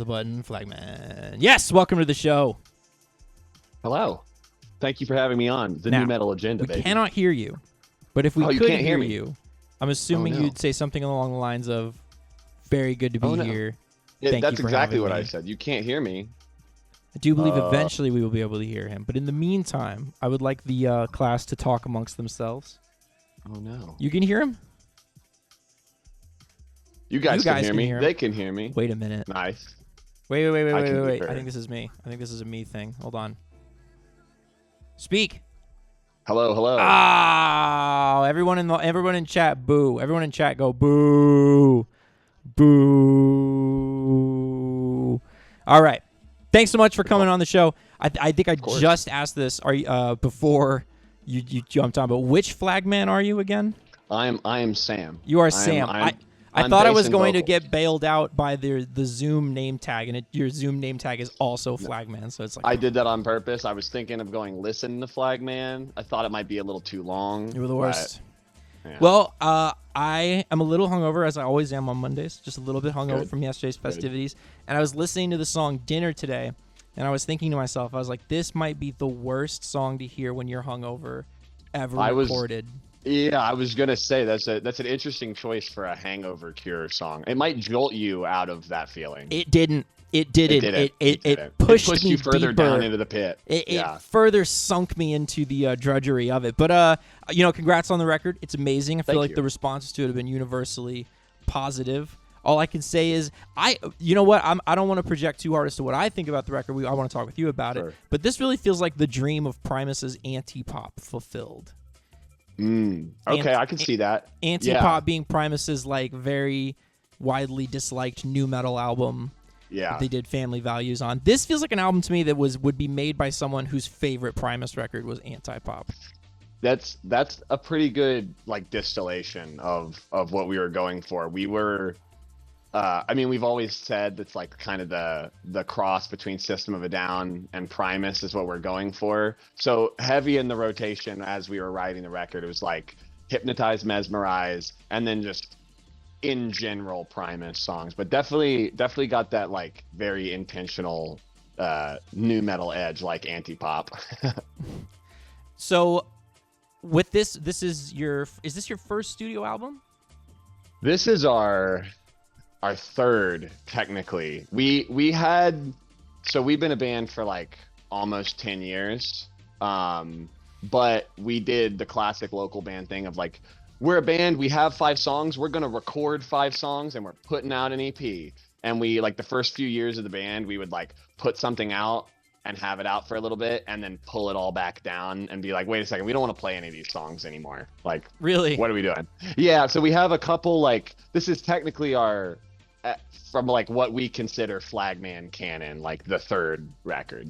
the button, Flagman. Yes, welcome to the show. Hello. Thank you for having me on the Now, New Metal Agenda, we baby. cannot hear you, but if we you could can't hear hear me. you, I'm assuming Oh, no. you'd say something along the lines of, very good to be Oh, no. here. Yeah, Thank that's you for exactly having what me. I said. You can't hear me. I do believe eventually we will be able to hear him, but in the meantime, I would like the class to talk amongst themselves. Oh, no. You can hear him? You guys guys can hear me. him. They can hear me. Wait a minute. Nice. Wait. I can I hear. think this is me. I think this is a me thing. Hold on. Speak. Hello, hello. Oh, everyone in chat, boo. Everyone in chat, go boo, boo. All right. Thanks so much for coming on the show. I think I just asked this before you jumped on, but which Flagman are you again? I am Sam. You are Sam. I thought I was going to get bailed out by the Zoom name tag, and your Zoom name tag is also Flagman, so it's like I did that on purpose. I was thinking of going listen to Flagman. I thought it might be a little too long. You were the worst. Yeah. Well, I am a little hungover, as I always am on Mondays, just a little bit hungover Good. from yesterday's festivities. And I was listening to the song Dinner today, and I was thinking to myself, I was like, this might be the worst song to hear when you're hungover ever recorded. Yeah, I was gonna say that's an interesting choice for a hangover cure song. It might jolt you out of that feeling. It didn't. It didn't. It pushed me you further deeper. down into the pit. It further sunk me into the drudgery of it. But congrats on the record. It's amazing. I feel like the responses to it have been universally positive. All I can say is, I don't want to project too hard as to what I think about the record. I want to talk with you about it. But this really feels like the dream of Primus's anti-pop fulfilled. Okay, I can see that. Anti-pop being Primus's like very widely disliked new metal album. Yeah, they did Family Values on. This feels like an album to me that would be made by someone whose favorite Primus record was anti-pop. That's a pretty good like distillation of what we were going for. We were, we've always said that's like kind of the cross between System of a Down and Primus is what we're going for. So heavy in the rotation as we were writing the record, it was like Hypnotize, Mesmerize, and then just in general Primus songs, but definitely got that like very intentional new metal edge, like anti-pop. So with this is this your first studio album? This is our third, technically. We've been a band for like almost 10 years, but we did the classic local band thing of like, we're a band, we have 5 songs, we're going to record 5 songs, and we're putting out an EP. And we, like, the first few years of the band, we would, like, put something out and have it out for a little bit and then pull it all back down and be like, wait a second, we don't want to play any of these songs anymore. Like, really? What are we doing? Yeah, so we have a couple, like, this is technically our, from, like, what we consider Flagman canon, like, the third record.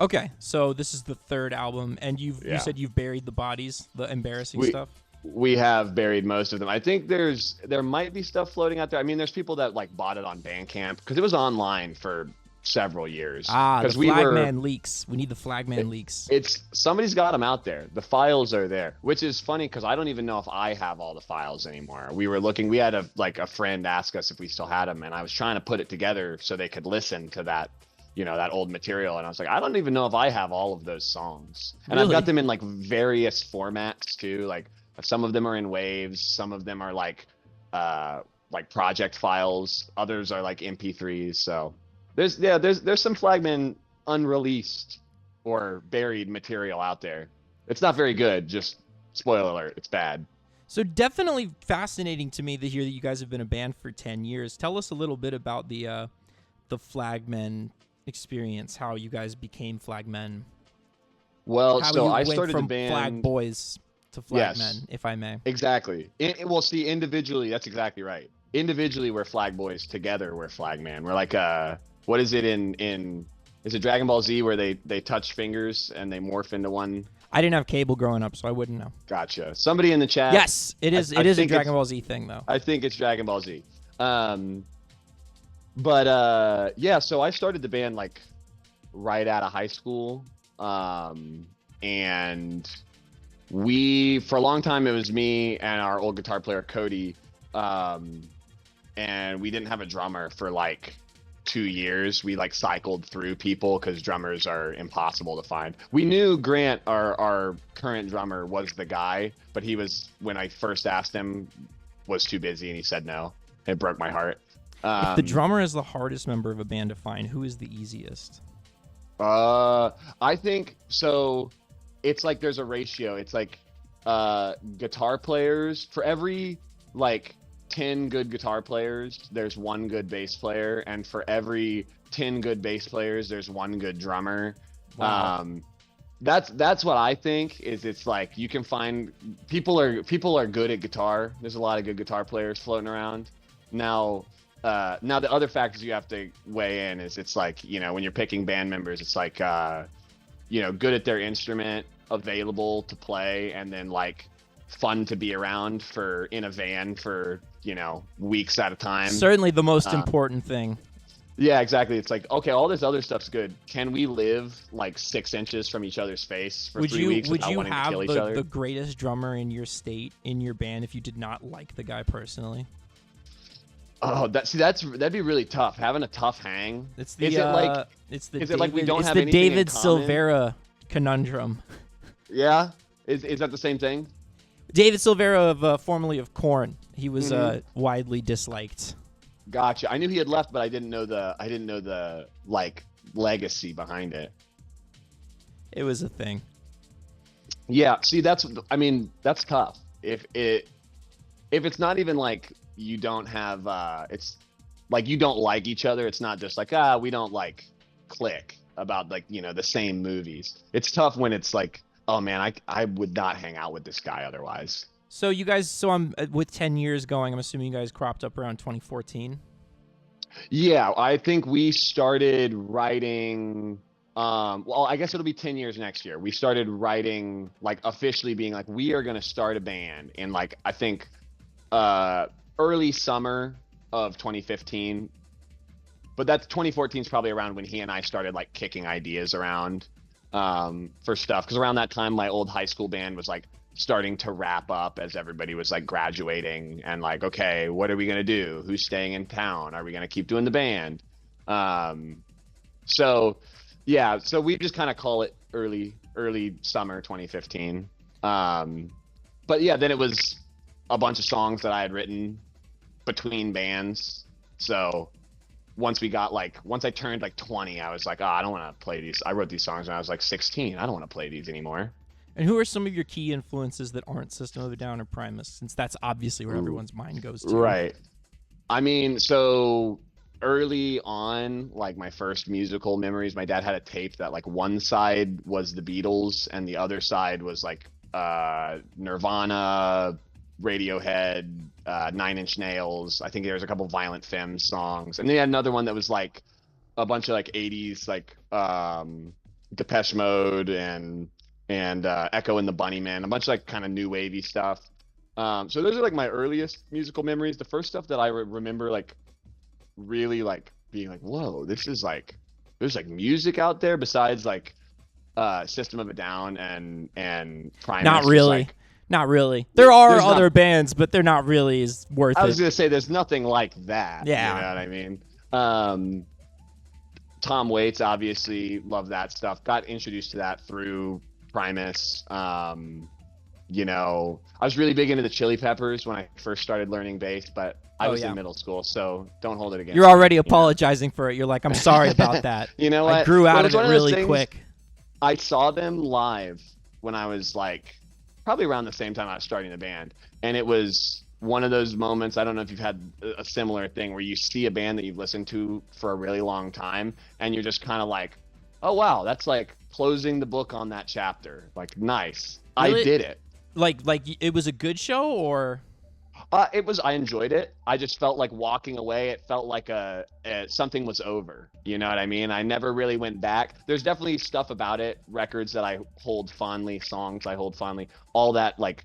Okay, so this is the third album, and you said you've buried the bodies, the embarrassing stuff? We have buried most of them. I think there might be stuff floating out there. I mean, there's people that like bought it on Bandcamp because it was online for several years. The Flagman leaks. We need the Flagman leaks. Somebody's got them out there. The files are there, which is funny because I don't even know if I have all the files anymore. We were looking. We had a friend ask us if we still had them, and I was trying to put it together so they could listen to that. That old material, and I was like, I don't even know if I have all of those songs. And really? I've got them in like various formats too. Like some of them are in waves, some of them are like project files, others are like MP3s. So there's some Flagman unreleased or buried material out there. It's not very good, just spoiler alert, it's bad. So definitely fascinating to me to hear that you guys have been a band for 10 years. Tell us a little bit about the Flagman experience, how you guys became Flagmen. Well, how so you I went started from the band Flag Boys to Flagmen, if I may. Exactly. Individually, that's exactly right. Individually, we're Flag Boys. Together, we're Flagman. We're like what is it is it Dragon Ball Z where they touch fingers and they morph into one? I didn't have cable growing up, so I wouldn't know. Gotcha. Somebody in the chat. Yes, it is. It is a Dragon Ball Z thing, though. I think it's Dragon Ball Z. So I started the band like right out of high school, and for a long time it was me and our old guitar player Cody, and we didn't have a drummer for like 2 years. We like cycled through people because drummers are impossible to find. We knew Grant, our current drummer, was the guy, but he was, when I first asked him, was too busy and he said no. It broke my heart. If the drummer is the hardest member of a band to find, who is the easiest? I think so. It's like there's a ratio. It's like guitar players, for every like 10 good guitar players, there's one good bass player, and for every 10 good bass players, there's one good drummer. Wow. That's what I think. Is it's like you can find people are good at guitar. There's a lot of good guitar players floating around. Now the other factors you have to weigh in is it's like, you know, when you're picking band members, it's like you know, good at their instrument, available to play, and then like fun to be around for in a van for, you know, weeks at a time. Certainly the most important thing. Yeah, exactly. It's like, okay, all this other stuff's good. Can we live like 6 inches from each other's face for 3 weeks without wanting to kill each other? Would you have the greatest drummer in your state in your band if you did not like the guy personally? Oh, that'd be really tough. Having a tough hang. It's the we don't have anything David in common? Silvera conundrum. Yeah, is that the same thing? David Silvera of formerly of Korn. He was widely disliked. Gotcha. I knew he had left, but I didn't know the like legacy behind it. It was a thing. Yeah. See, that's tough. If it's not even like you don't have it's like you don't like each other. It's not just like we don't like click about like, you know, the same movies. It's tough when it's like, oh man, I would not hang out with this guy otherwise. So you guys, I'm with 10 years going, I'm assuming you guys cropped up around 2014. Yeah, I think we started writing. Well, I guess it'll be 10 years next year. We started writing, like officially being like, we are gonna start a band in like, I think early summer of 2015. But that's 2014 is probably around when he and I started like kicking ideas around for stuff, because around that time my old high school band was like starting to wrap up as everybody was like graduating, and like, okay, what are we gonna do? Who's staying in town? Are we gonna keep doing the band? So we just kind of call it early summer 2015. But yeah, then it was a bunch of songs that I had written between bands. So once I turned like 20, I was like, I don't want to play these. I wrote these songs when I was like 16. I don't want to play these anymore. And who are some of your key influences that aren't System of a Down or Primus, since that's obviously where everyone's mind goes to? Right. I mean, so early on, like my first musical memories, my dad had a tape that like one side was the Beatles and the other side was like Nirvana, Radiohead, Nine Inch Nails. I think there was a couple Violent Femmes songs, and they had another one that was like a bunch of like 80s like Depeche Mode and Echo and the Bunnymen, a bunch of like kind of new wavy stuff. So those are like my earliest musical memories. The first stuff that I remember like really like being like, whoa, this is like, there's like music out there besides like System of a Down and Primus. Not really. Like, not really. There are other bands, but they're not really as worth it. I was going to say there's nothing like that. Yeah. You know what I mean? Tom Waits, obviously, love that stuff. Got introduced to that through Primus. You know, I was really big into the Chili Peppers when I first started learning bass, but I was in middle school, so don't hold it against You're me. already apologizing for it. You're like, I'm sorry about that. You know what? I grew out of it really quick. I saw them live when I was like probably around the same time I was starting the band, and it was one of those moments. I don't know if you've had a similar thing where you see a band that you've listened to for a really long time and you're just kind of like, oh wow, that's like closing the book on that chapter. Like, nice. Really? I did it. Like it was a good show, or it was. I enjoyed it. I just felt like walking away. It felt like something was over. You know what I mean? I never really went back. There's definitely stuff about it, records that I hold fondly, songs I hold fondly, all that, like,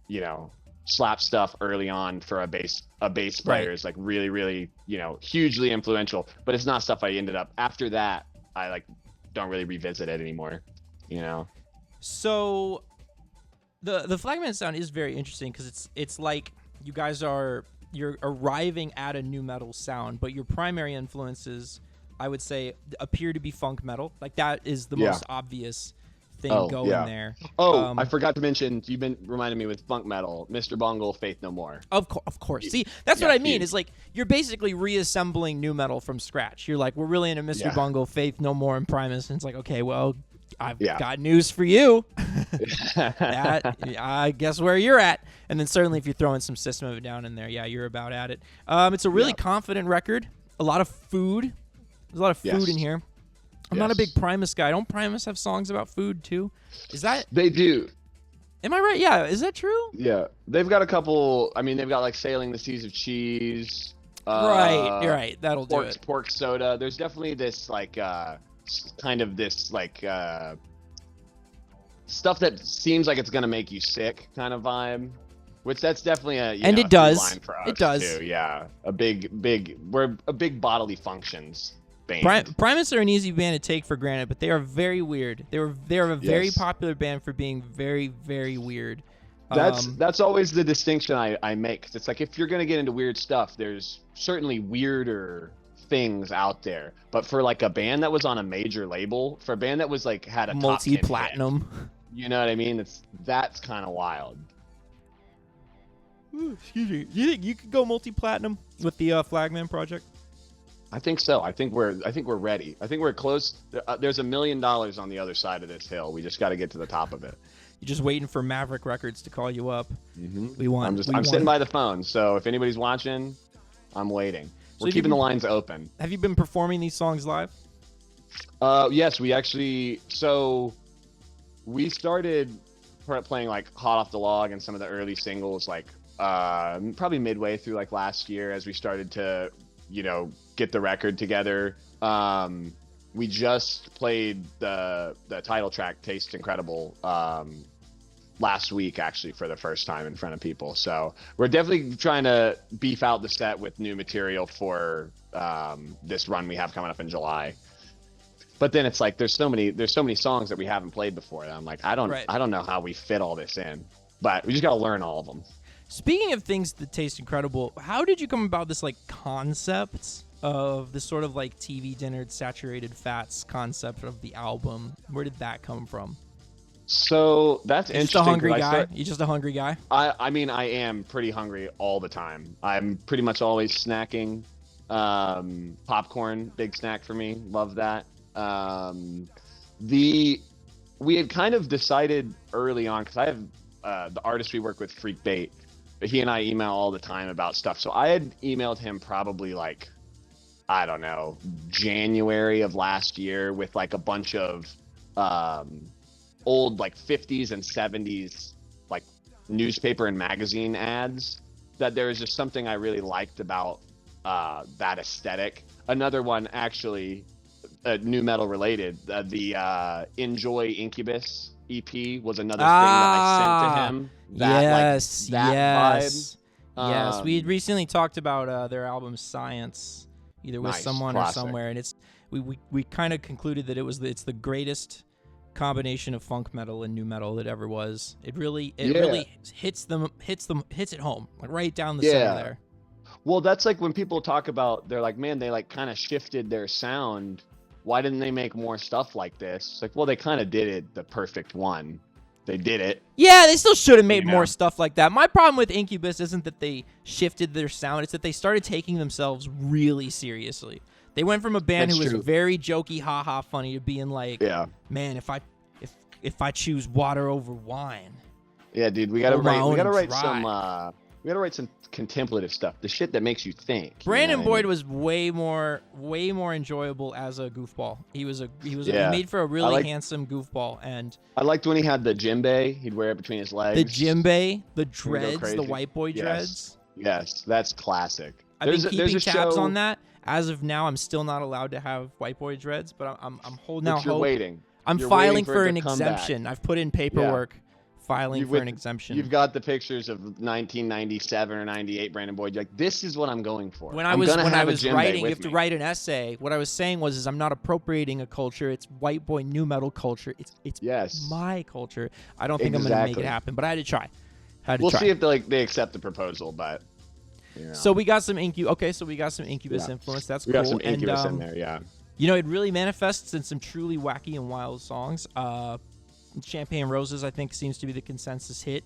you know, slap stuff early on for a bass player is like really, really, you know, hugely influential. But it's not stuff I ended up after that. I like don't really revisit it anymore. You know. So the Flagman sound is very interesting because it's like you guys are you're arriving at a nu metal sound, but your primary influences, I would say, appear to be funk metal. Like that is the most obvious thing going there. Oh, I forgot to mention, you've been reminding me with funk metal, Mr. Bungle, Faith No More. Of course. See, that's what I mean. Is like you're basically reassembling nu metal from scratch. You're like, we're really into Mr. Bungle, Faith No More, and Primus, and it's like, okay, well, I've got news for you. I guess where you're at. And then certainly if you're throwing some System of a Down in there, you're about at it. It's a really confident record. A lot of food. There's a lot of food in here. I'm not a big Primus guy. Don't Primus have songs about food too? Is that... They do. Am I right? Yeah. Is that true? Yeah. They've got a couple... I mean, they've got like Sailing the Seas of Cheese. Right. You're right. That'll do it. Pork soda. There's definitely this like... kind of this like stuff that seems like it's gonna make you sick kind of vibe, which that's definitely a and it does line for us it does too. A big bodily functions band. Primus are an easy band to take for granted, but they are very weird. They're a very popular band for being very, very weird. That's always the distinction I make, 'cause it's like if you're gonna get into weird stuff, there's certainly weirder things out there, but for like a band that was on a major label, for a band that was like had a multi-platinum, you know what I mean? That's kind of wild. Ooh, excuse me. Do you think you could go multi-platinum with the Flagman project? I think so. I think we're ready. I think we're close. There's $1 million on the other side of this hill. We just got to get to the top of it. You're just waiting for Maverick Records to call you up. Mm-hmm. I'm sitting by the phone, so if anybody's watching, I'm waiting. We're keeping the lines open. Have you been performing these songs live? Yes, we actually. So we started playing like Hot Off the Log and some of the early singles, like probably midway through like last year, as we started to, get the record together. We just played the title track, "Tastes Incredible," last week, actually, for the first time in front of people. So we're definitely trying to beef out the set with new material for this run we have coming up in July. But then it's like there's so many songs that we haven't played before that I'm like, I don't know how we fit all this in, but we just got to learn all of them. Speaking of things that taste incredible, how did you come about this like concept of this sort of like TV dinner saturated fats concept of the album? Where did that come from? So that's interesting. Just a hungry guy? You're just a hungry guy? I mean, I am pretty hungry all the time. I'm pretty much always snacking. Popcorn, big snack for me. Love that. We had kind of decided early on, because I have the artist we work with, Freak Bait, but he and I email all the time about stuff. So I had emailed him probably like, I don't know, January of last year with like a bunch of old like 50s and 70s like newspaper and magazine ads, that there was just something I really liked about that aesthetic. Another one, actually, nu metal related, the Enjoy Incubus EP was another thing that I sent to him. Yes. Vibe. Yes, we had recently talked about their album Science, either with someone classic. or somewhere, and we kind of concluded that it's the greatest combination of funk metal and nu metal that ever was. It really hits it home, like right down the center there. Well, that's like when people talk about, they're like, man, they like kind of shifted their sound. Why didn't they make more stuff like this? It's like, well, they kind of did it, the perfect one. They did it. Yeah, they still should have made more stuff like that. My problem with Incubus isn't that they shifted their sound. It's that they started taking themselves really seriously. They went from a band who was very jokey, ha-ha funny, to being like, man, if I choose water over wine. Yeah, dude, we gotta write some contemplative stuff, the shit that makes you think. Brandon Boyd was way more enjoyable as a goofball. He made for a really handsome goofball, and I liked when he had the djembe. He'd wear it between his legs. The djembe, the dreads, the white boy dreads. Yes, that's classic. I've been keeping tabs on that. As of now, I'm still not allowed to have white boy dreads, but I'm holding out hope. You're waiting. I'm filing for an exemption. I've put in paperwork. Filing for an exemption. You've got the pictures of 1997 or 98 Brandon Boyd. You're like, this is what I'm going for. When I was writing, you have to write an essay. What I was saying was I'm not appropriating a culture. It's white boy nu metal culture. It's my culture. I don't think I'm going to make it happen, but I had to try. We'll see if they accept the proposal, but You know? So we got some Incubus. Okay, so we got some Incubus influence. That's we cool. got some Incubus and, in there, yeah. You know, it really manifests in some truly wacky and wild songs. Champagne Roses, I think, seems to be the consensus hit.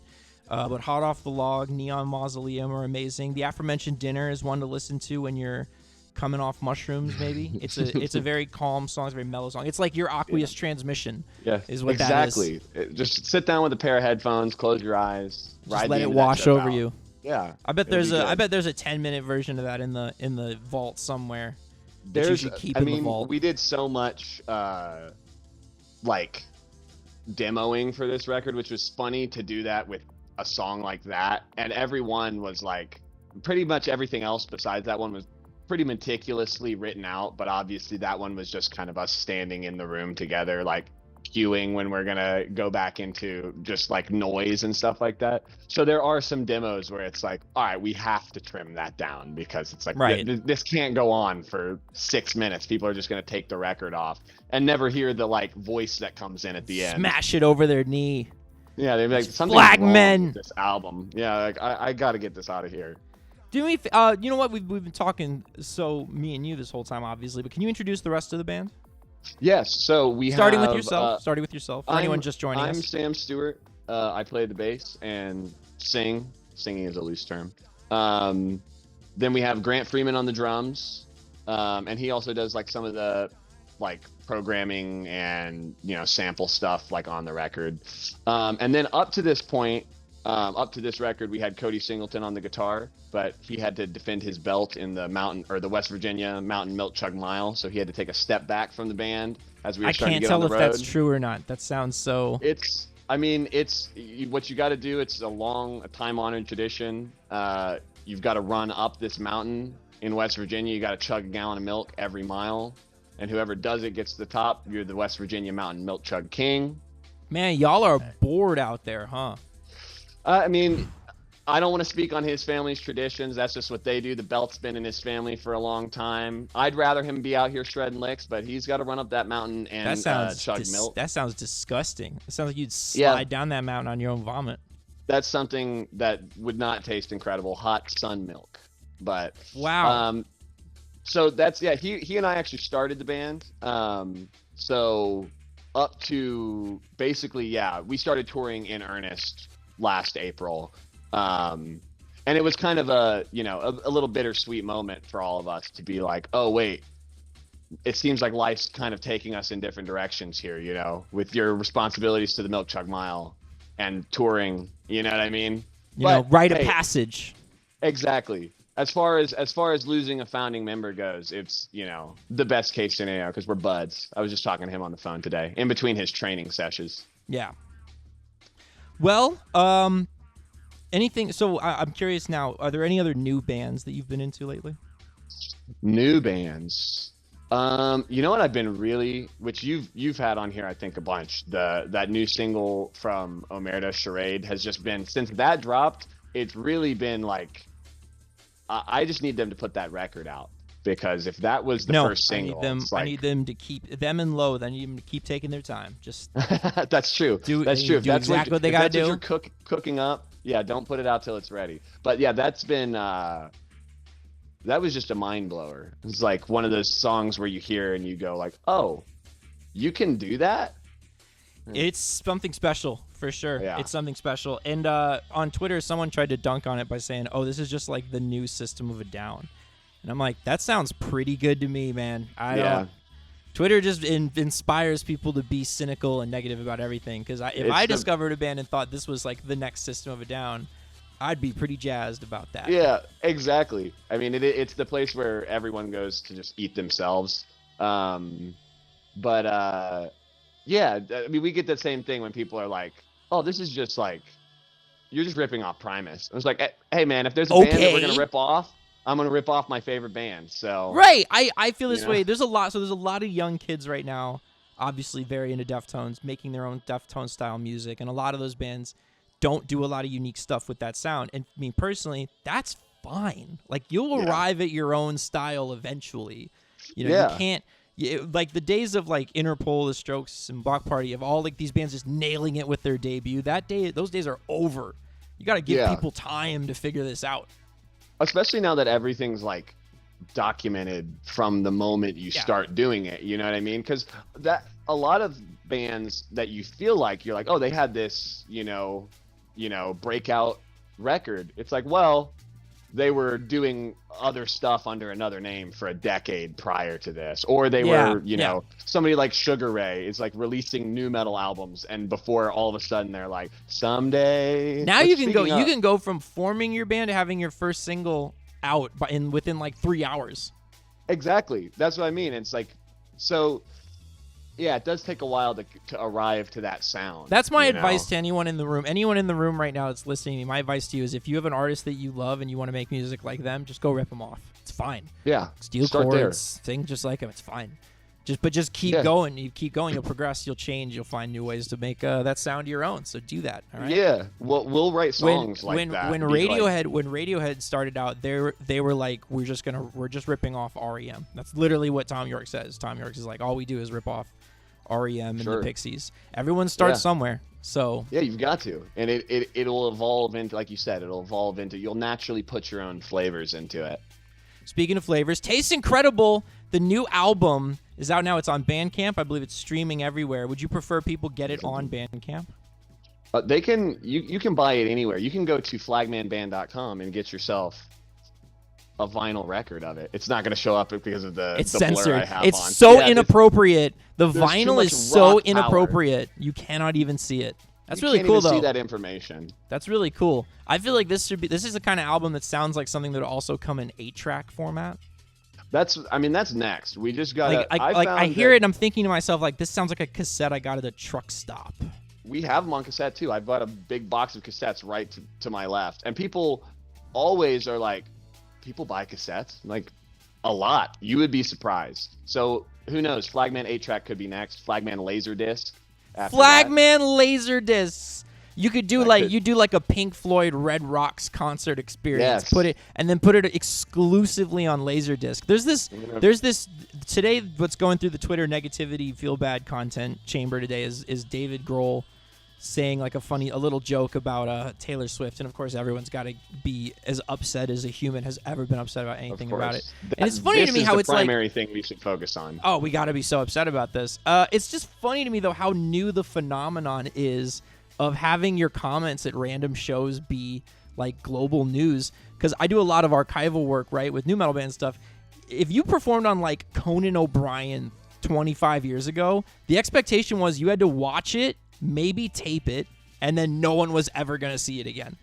But Hot Off the Log, Neon Mausoleum are amazing. The aforementioned Dinner is one to listen to when you're coming off mushrooms, maybe. It's a very calm song. It's a very mellow song. It's like your aqueous transmission. Yeah, is what exactly. that is. Just sit down with a pair of headphones, close your eyes, just let it wash over you. Yeah, I bet there's a 10-minute version of that in the vault somewhere. There's, you should keep in the vault. We did so much like demoing for this record, which was funny to do that with a song like that, and everyone was like, pretty much everything else besides that one was pretty meticulously written out, but obviously that one was just kind of us standing in the room together, like cueing when we're gonna go back into just like noise and stuff like that. So there are some demos where it's like, all right, we have to trim that down because it's like, this can't go on for 6 minutes. People are just gonna take the record off and never hear the like voice that comes in at the end. Smash it over their knee. Yeah, they'd be like, something's Flagman. wrong with this album. Yeah, like I gotta get this out of here. Do me, you know what? We've been talking, so me and you this whole time, obviously. But can you introduce the rest of the band? Yes. So starting with yourself. Starting with yourself. For anyone just joining us. I'm Sam Stewart. I play the bass and sing. Singing is a loose term. Then we have Grant Freeman on the drums, and he also does like some of the like programming and sample stuff like on the record. And then up to this point. Up to this record, we had Cody Singleton on the guitar, but he had to defend his belt in the West Virginia Mountain Milk Chug Mile, so he had to take a step back from the band as we were starting to get on the road. I can't tell if that's true or not. That sounds so... It's what you got to do. It's a time-honored tradition. You've got to run up this mountain in West Virginia. You got to chug a gallon of milk every mile, and whoever does it gets to the top. You're the West Virginia Mountain Milk Chug King. Man, y'all are bored out there, huh? I mean, I don't want to speak on his family's traditions. That's just what they do. The belt's been in his family for a long time. I'd rather him be out here shredding licks, but he's got to run up that mountain and chug milk. That sounds disgusting. It sounds like you'd slide down that mountain on your own vomit. That's something that would not taste incredible. Hot sun milk. But wow. So that's he and I actually started the band. So up to basically we started touring in earnest last April, and it was kind of a little bittersweet moment for all of us to be like, oh wait, it seems like life's kind of taking us in different directions here, with your responsibilities to the Milk Chug Mile and touring, you know what I mean? Rite of passage. Exactly. As far as losing a founding member goes, it's the best case scenario because we're buds. I was just talking to him on the phone today in between his training sessions. Yeah. Well, anything. So I'm curious now. Are there any other new bands that you've been into lately? New bands. You know what I've been which you've had on here, I think a bunch. That new single from Omerta, Charade, has just been, since that dropped, it's really been like, I just need them to put that record out. Because if that was the first single, I need them to keep them in low. I need them to keep taking their time. Just that's true. That's true. That's exactly what they got to do. If you're cooking up, don't put it out till it's ready. But that's been that was just a mind blower. It's like one of those songs where you hear and you go like, oh, you can do that. It's something special for sure. Yeah. It's something special. And on Twitter, someone tried to dunk on it by saying, "Oh, this is just like the new System of a Down." And I'm like, that sounds pretty good to me, man. Twitter just inspires people to be cynical and negative about everything. Because if I discovered a band and thought this was like the next System of a Down, I'd be pretty jazzed about that. Yeah, exactly. I mean, it's the place where everyone goes to just eat themselves. I mean, we get the same thing when people are like, oh, this is just like, you're just ripping off Primus. I was like, hey, man, if there's a band that we're going to rip off, I'm going to rip off my favorite band. So right. I feel this way. There's a lot of young kids right now, obviously very into Deftones, making their own Deftones style music. And a lot of those bands don't do a lot of unique stuff with that sound. And I mean, personally, that's fine. Like you'll arrive at your own style eventually. You can't, like the days of like Interpol, The Strokes, and Block Party of all like these bands just nailing it with their debut. Those days are over. You got to give people time to figure this out. especially now that everything's like documented from the moment you start doing it. You know what I mean? Because that a lot of bands that you feel like you're like, oh, they had this, breakout record. It's like, well, they were doing other stuff under another name for a decade prior to this, or they were, somebody like Sugar Ray is like releasing new metal albums, and before all of a sudden they're like, someday. Now you can go from forming your band to having your first single out within like 3 hours. Exactly, that's what I mean. It's like, so yeah, it does take a while to arrive to that sound. That's my advice to anyone in the room. Anyone in the room right now that's listening to me, my advice to you is if you have an artist that you love and you want to make music like them, just go rip them off. It's fine. Yeah. Steal chords, sing just like them. It's fine. Just keep going. You keep going. You'll progress. You'll change. You'll find new ways to make that sound your own. So do that. All right. Yeah. We'll write songs like that. When Radiohead started out, they were like, we're just ripping off REM. That's literally what Tom York says. Tom York is like, all we do is rip off REM and the Pixies. Everyone starts somewhere. So yeah, you've got to, and it'll evolve into, like you said, you'll naturally put your own flavors into it. Speaking of flavors, Tastes Incredible, the new album is out now. It's on Bandcamp. I believe it's streaming everywhere. Would you prefer people get it on Bandcamp? They can. You can buy it anywhere. You can go to flagmanband.com and get yourself a vinyl record of it. It's not going to show up because of the censored. blur I have it's on. So inappropriate. The there's vinyl is so inappropriate. You cannot even see it. That's really cool, though. You can't even see that information. That's really cool. I feel like this is the kind of album that sounds like something that would also come in 8-track format. That's next. We just got I hear it and I'm thinking to myself, like, this sounds like a cassette I got at a truck stop. We have them on cassette too. I've got a big box of cassettes right to my left. And people always are like, people buy cassettes? Like, a lot. You would be surprised. So who knows? Flagman 8-track could be next. Flagman Laserdisc. Flagman Laserdiscs. You could do like a Pink Floyd Red Rocks concert experience. Yes. Put it exclusively on Laserdisc. There's this today. What's going through the Twitter negativity, feel bad content chamber today is David Grohl saying like a little joke about Taylor Swift, and of course everyone's got to be as upset as a human has ever been upset about anything about it. And it's funny to me how it's like the primary thing we should focus on. Oh, we got to be so upset about this. It's just funny to me though how new the phenomenon is of having your comments at random shows be like global news. Because I do a lot of archival work, right, with new metal band stuff. If you performed on like Conan O'Brien 25 years ago, the expectation was you had to watch it, maybe tape it, and then no one was ever going to see it again.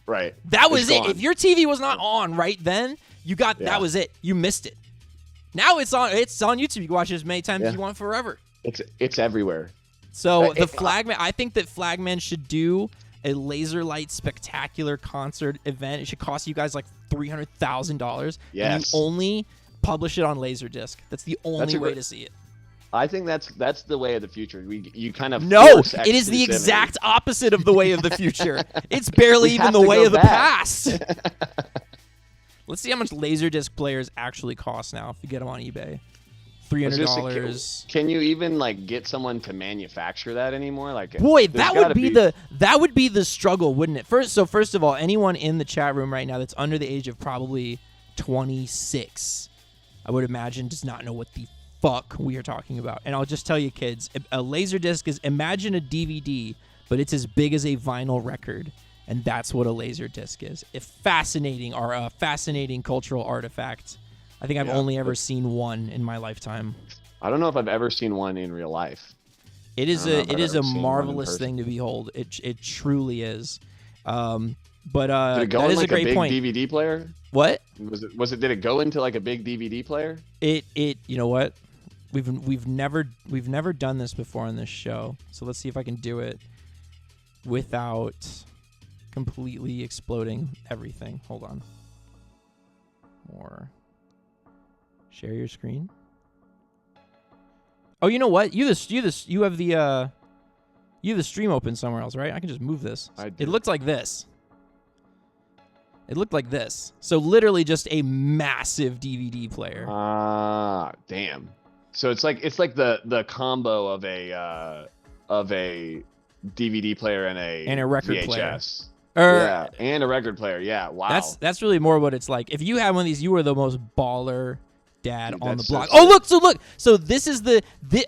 Right. That was it. If your TV was not on right then, that was it. You missed it. Now it's on YouTube. You can watch it as many times as you want forever. It's everywhere. So Flagman, I think that Flagman should do a laser light spectacular concert event. It should cost you guys like $300,000. Yes. And you only publish it on Laserdisc. That's the only way to see it. I think that's the way of the future. You kind of it is the exact opposite of the way of the future. It's barely even the way of the past. Let's see how much Laserdisc players actually cost now if you get them on eBay. $300. Can you even like get someone to manufacture that anymore? Like, boy, that would be the struggle, wouldn't it? First of all, anyone in the chat room right now that's under the age of probably 26, I would imagine, does not know what the fuck we are talking about. And I'll just tell you, kids, a Laserdisc is, imagine a DVD, but it's as big as a vinyl record, and that's what a Laserdisc is. A fascinating cultural artifact. I think I've only ever seen one in my lifetime. I don't know if I've ever seen one in real life. It is a marvelous thing to behold. It truly is. But did it go that in is like a great big point. DVD player? What? Did it go into like a big DVD player? You know what? We've never done this before on this show. So let's see if I can do it without completely exploding everything. Hold on. More. Share your screen. Oh, you know what? You have the stream open somewhere else, right? I can just move this. It looked like this. So literally just a massive DVD player. Damn. So it's like the combo of a DVD player and a record VHS. player. Yeah, and a record player. Yeah, wow. That's really more what it's like. If you had one of these, you were the most baller dad on the block. So Oh, look. So this is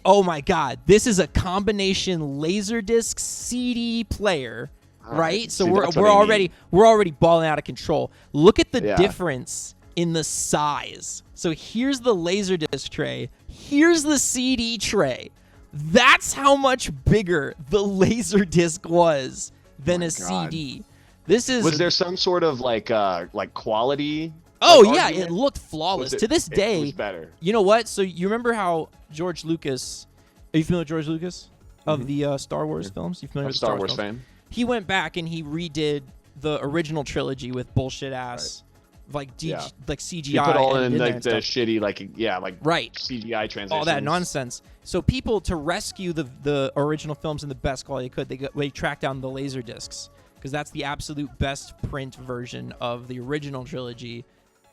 oh my God. This is a combination Laserdisc CD player, right? So we're already balling out of control. Look at the difference in the size. So here's the Laserdisc tray. Here's the CD tray. That's how much bigger the Laserdisc was than a CD. Was there some sort of like quality? Oh yeah, argument? It looked flawless. To this day, it was better. You know what? So you remember how George Lucas? Are you familiar with George Lucas of the Star Wars films? You familiar with Star Wars fame? He went back and he redid the original trilogy with bullshit ass like CGI. He put all in like the shitty CGI transitions. All that nonsense. So people, to rescue the original films in the best quality they could, they tracked down the laser discs because that's the absolute best print version of the original trilogy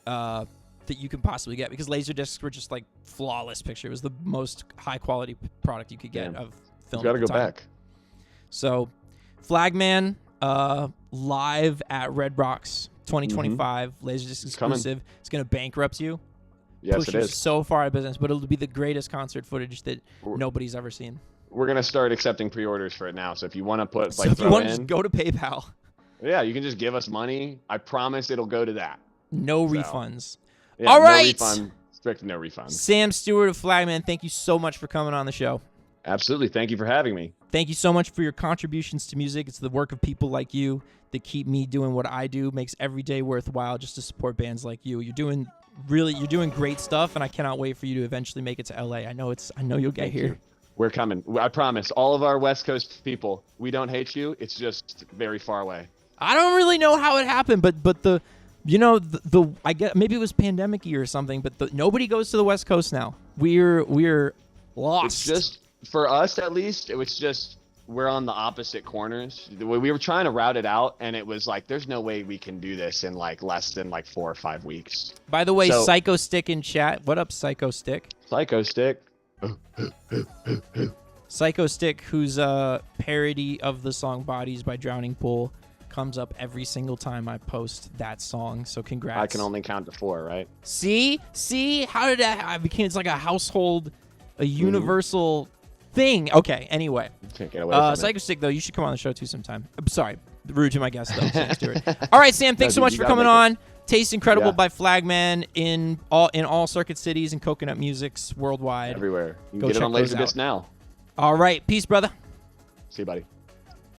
that you can possibly get, because laser discs were just like flawless picture. It was the most high quality product you could get of film. You gotta go back. So Flagman live at Red Rocks 2025, Laserdisc exclusive. It's going to bankrupt you. Yes, push it you is. So far out of business, but it'll be the greatest concert footage that nobody's ever seen. We're going to start accepting pre-orders for it now. So if you want to put just go to PayPal. Yeah, you can just give us money. I promise it'll go to that. No refunds. Yeah, all right. No refund. Strict no refunds. Sam Stewart of Flagman, thank you so much for coming on the show. Absolutely. Thank you for having me. Thank you so much for your contributions to music. It's the work of people like you that keep me doing what I do, makes every day worthwhile just to support bands like you. You're doing great stuff, and I cannot wait for you to eventually make it to LA. I know you'll get here. We're coming. I promise. All of our West Coast people, we don't hate you. It's just very far away. I don't really know how it happened, but I get, maybe it was pandemic-y or something, but nobody goes to the West Coast now. We're lost. It's just, for us at least, it was just, we're on the opposite corners. We were trying to route it out, and it was like, there's no way we can do this in like less than like 4 or 5 weeks. By the way, Psycho Stick in chat. What up, Psycho Stick? Psycho Stick. Psycho Stick, whose parody of the song Bodies by Drowning Pool comes up every single time I post that song. So congrats. I can only count to 4, right? See? How did that became? It's like a household, a universal thing. Okay, anyway. Can't get away from Psycho Stick, though, you should come on the show too sometime. I'm sorry. Rude to my guest, though. Sam Stewart. All right, Sam, thanks so much for coming on. Taste Incredible by Flagman in all Circuit Cities and Coconut Musics worldwide. Everywhere. You can get it on Laserdisc now. All right. Peace, brother. See you, buddy.